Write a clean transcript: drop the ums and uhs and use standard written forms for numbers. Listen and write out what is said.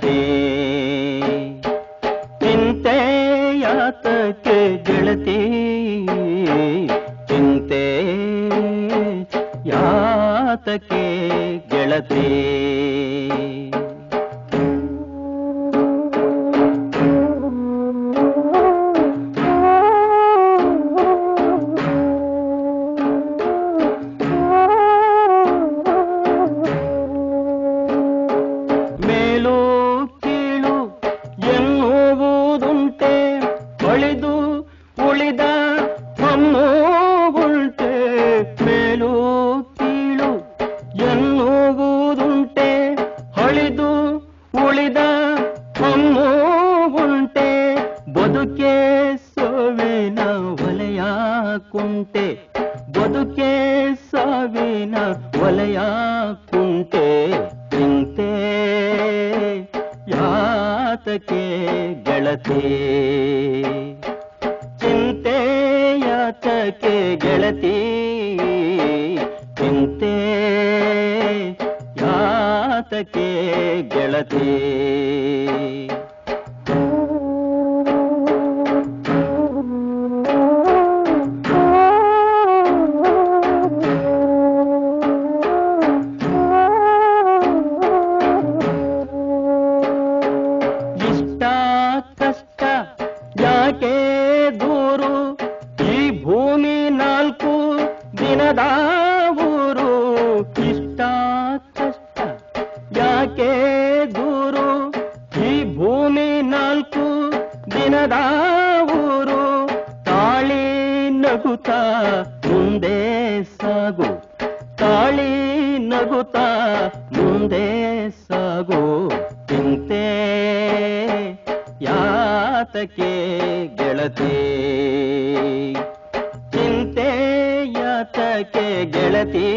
ಗೆಳತಿ ಚಿಂತೆ ಯಾತಕ್ಕೆ ಗೆಳತಿ ಚಿಂತೆ ಯಾತಕ್ಕೆ ಗೆಳತಿ ಬದುಕೆ ಸಾವಿನ ವಲಯ ಕುಂಟೆ ಚಿಂತೆ ಯಾತಕ್ಕೆ ಗೆಳತಿ ಚಿಂತೆ ಯಾತಕ್ಕೆ ಗೆಳತಿ ಚಿಂತೆ ಯಾತಕ್ಕೆ ಗೆಳತಿ ಯಾಕೆ ದೂರು ಈ ಭೂಮಿ 4 ದಿನದ ಊರು ಇಷ್ಟ ಕಷ್ಟ ಯಾಕೆ ದೂರು ಈ ಭೂಮಿ 4 ದಿನದ ಊರು ತಾಳಿ ನಗುತ್ತಾ ಮುಂದೆ ಸಾಗು ತಾಳಿ ನಗುತ್ತಾ ಮುಂದೆ ಸಾಗು ಚಿಂತೆ ಯಾತಕ್ಕೆ ಗೆಳತಿ ಚಿಂತೆ ಯಾತಕ್ಕೆ ಗೆಳತಿ